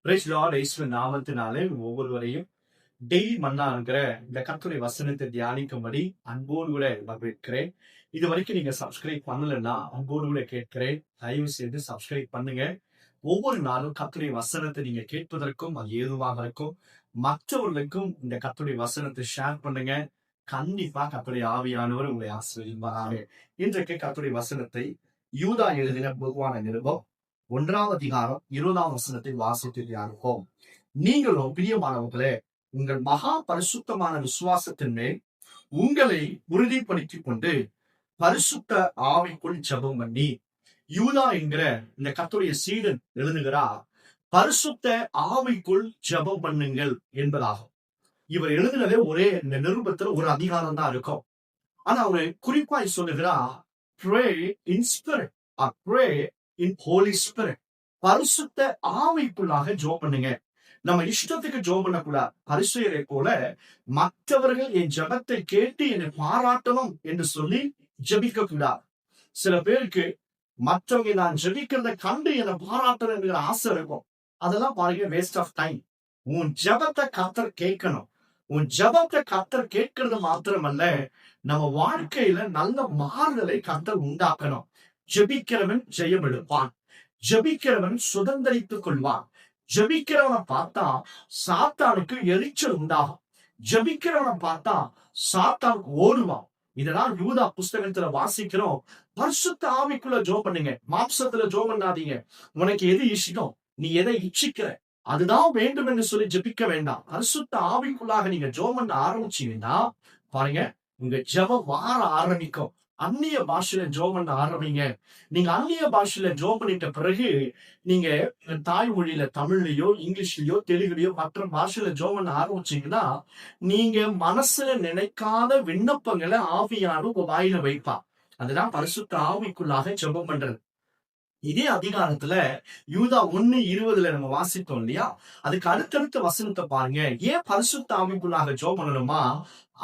Price Lord இயேசுவின் நாமத்தினாலே ஒவ்வொருவரையும் டெய்லி மன்னா இருக்கிற இந்த கர்த்தருடைய வசனத்தை தியானிக்கும்படி அன்போடு கூட வரவேற்கிறேன். இது வரைக்கும் நீங்க சப்ஸ்கிரைப் பண்ணலன்னா அன்போடு கூட கேட்கிறேன். தயவு செய்து சப்ஸ்கிரைப் பண்ணுங்க. ஒவ்வொரு நாளும் கர்த்தருடைய வசனத்தை நீங்க கேட்பதற்கும் அது ஏதுவாக இருக்கும். மற்றவர்களுக்கும் இந்த கர்த்தருடைய வசனத்தை ஷேர் பண்ணுங்க. கண்டிப்பா கர்த்தருடைய ஆவியானவர் உங்களை ஆசீர்வதிப்பாராக. இன்றைக்கு கர்த்தருடைய வசனத்தை யூதா எழுதின பொதுவான நிருபம் 1ஆம் அதிகாரம் 20ஆம் வசனத்தை வாசித்து தியானிப்போம். நீங்களோ பிரியமானவர்களே, உங்கள் மகா பரிசுத்தமான விசுவாசத்தின் மேல் உங்களை உறுதிப்படுத்திக் கொண்டு பரிசுத்த ஆவிக்குள் ஜெபம் பண்ணி, யூதா என்கிற இந்த கர்த்தருடைய சீடன் எழுதுகிறார், பரிசுத்த ஆவிக்குள் ஜெபம் பண்ணுங்கள் என்பதாகும். இவர் எழுதினதே ஒரே இந்த நிருபத்துல ஒரு அதிகாரம் தான் இருக்கும். ஆனா அவரு குறிப்பாய் சொல்லுகிறார், pray in spirit or pray in holy spirit. பரிசுத்த ஆவிக்குள்ளாக ஜெபம் பண்ணுங்க. நம்ம இஷ்டத்துக்கு ஜெபம் பண்ணக்கூடாது. பரிசேயரை போல மற்றவர்கள் என் ஜெபத்தை கேட்டு என்னை பாராட்டணும் என்று சொல்லி ஜெபிக்க கூடாது. சில பேருக்கு மற்றவங்க நான் ஜெபிக்கிறத கண்டு என்னை பாராட்டணும் என்கிற ஆசை இருக்கும். அதெல்லாம் பாருங்க, வேஸ்ட் ஆஃப் டைம். உன் ஜெபத்தை கர்த்தர் கேட்கணும். உன் ஜெபத்தை கர்த்தர் கேட்கிறது மாத்திரமல்ல, நம்ம வாழ்க்கையில நல்ல மாறுதலை கர்த்தர் உண்டாக்கணும். ஜெபிக்கிறவன் ஜெயம் எடுப்பான். ஜெபிக்கிறவன் சுதந்திரித்துக் கொள்வான். ஜெபிக்கிறவனை பார்த்தா சாத்தானுக்கு எரிச்சல் உண்டாகும். ஜெபிக்கிறவனை பார்த்தா சாத்தானுக்கு ஓடுவான். இதனால் யூதா புஸ்தகத்துல வாசிக்கிறோம், பரிசுத்த ஆவிக்குள்ள ஜெபம் பண்ணுங்க, மாம்சத்துல ஜெபம் பண்ணாதீங்க. உனக்கு எது இஷ்டம், நீ எதை இச்சிக்கிற அதுதான் வேண்டும் என்று சொல்லி ஜெபிக்க வேண்டாம். பரிசுத்த ஆவிக்குள்ளாக நீங்க ஜெபம் பண்ண ஆரம்பிச்சீங்கன்னா பாருங்க, உங்க ஜெபம் வார ஆரம்பிக்கும். அந்நிய பாஷையில ஜெபம் பண்ண ஆரம்பிங்க. நீங்க அந்நிய பாஷையில ஜெபம் பண்ணிட்ட பிறகு நீங்க தாய்மொழியில தமிழ்லயோ இங்கிலீஷ்லயோ தெலுங்குலயோ மற்ற பாஷையில ஜெபம் பண்ண ஆரம்பிச்சீங்கன்னா, நீங்க மனசுல நினைக்காத விண்ணப்பங்களை ஆவியானவர் உங்க வாயில வைப்பா. அதுதான் பரிசுத்த ஆவிக்குள்ளாக ஜெபம் பண்றது. இதே அதிகாரத்துல யூதா 1:20 நம்ம வாசித்தோம் இல்லையா? அதுக்கு அடுத்தடுத்த வசனத்தை பாருங்க. ஏன் பரிசுத்த ஆவிக்குள்ளாக ஜெபம் பண்ணணுமா?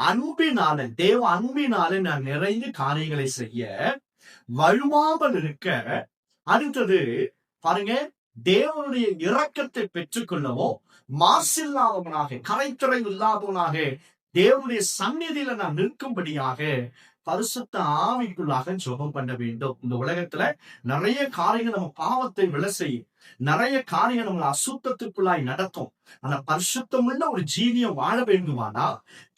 அன்பினால, தேவ அன்பினால நான் நிறைந்து காரியங்களை செய்ய வழுவாமல் இருக்க. அடுத்தது பாருங்க, தேவனுடைய இரக்கத்தை பெற்றுக்கொள்ளவோ மாசில்லாதவனாக, கரைத்துறை இல்லாதவனாக தேவனுடைய சந்நிதியில நான் நிற்கும்படியாக பரிசுத்த ஆவிக்குள்ளாக ஜெபம் பண்ண வேண்டும். இந்த உலகத்துல நிறைய காரியங்கள் நம்ம பாவத்தை விளை செய்யும். நிறைய காரியங்கள் நம்மளை அசுத்தத்துக்குள்ளாய் நடத்தும். ஆனா பரிசுத்தமுள்ள ஒரு ஜீவியம் வாழ வேண்டுமானா,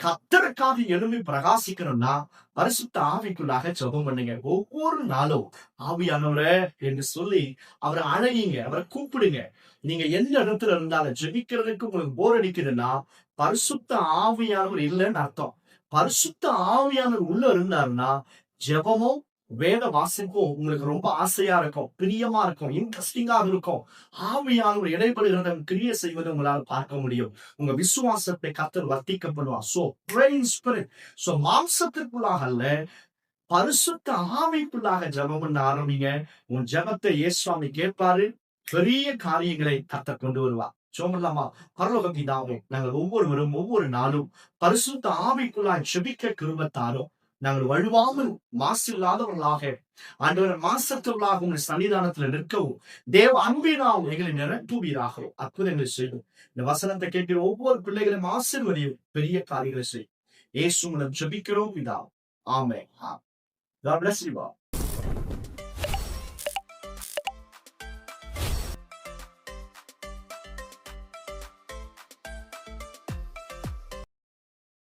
கர்த்தருக்காக எழும்பி பிரகாசிக்கணும்னா பரிசுத்த ஆவிக்குள்ளாக ஜெபம் பண்ணுங்க. ஒவ்வொரு நாளும் ஆவியானவரே என்று சொல்லி அவரை அழையுங்க, அவரை கூப்பிடுங்க. நீங்க எந்த இடத்துல இருந்தாலும் ஜெபிக்கிறதுக்கு உங்களுக்கு போர் அடிக்குதுன்னா பரிசுத்த ஆவியானவர் இல்லைன்னு அர்த்தம். பரிசுத்த ஆவியானவர் உள்ள இருந்தாருன்னா ஜெபமும் வேத வாசிப்பும் உங்களுக்கு ரொம்ப ஆசையா இருக்கும், பிரியமா இருக்கும், இன்ட்ரெஸ்டிங்கா இருக்கும். ஆவியானவர் இடைப்படுகிறத கிரியை செய்வதை உங்களால் பார்க்க முடியும். உங்க விசுவாசத்தை கர்த்தர் வர்த்திக்க பண்ணுவார். So pray in spirit. So மாம்சத்திற்குள்ளாக அல்ல, பரிசுத்த ஆவிக்குள்ளாக ஜெபம் பண்ண ஆரம்பிங்க. உன் ஜெபத்தை இயேசுவாமி கேட்பாரு. பெரிய காரியங்களை கர்த்தர் கொண்டு வருவார். சோமல்லாமா, பரலோக பிதாவே, நாங்கள் ஒவ்வொருவரும் ஒவ்வொரு நாளும் பரிசுத்த ஆவிக்குள்ளாய் ஜெபிக்க கிருபைத்தாரும். நாங்கள் வழுவாமல் மாசில்லாதவர்களாக, ஆண்டவர் மாசற்றவர்களாக உங்கள் சன்னிதானத்துல நிற்கவும் தேவ அன்பினால் எங்களை நிரப்புவீராக. அற்புதங்களை செய்யும். இந்த வசனத்தை கேட்கிற ஒவ்வொரு பிள்ளைகளையும் ஆசீர்வதியும், பெரிய காரியங்களை செய்யும். இயேசு மூலம் ஜெபிக்கிறோம் பிதா. ஆமென். God bless you all.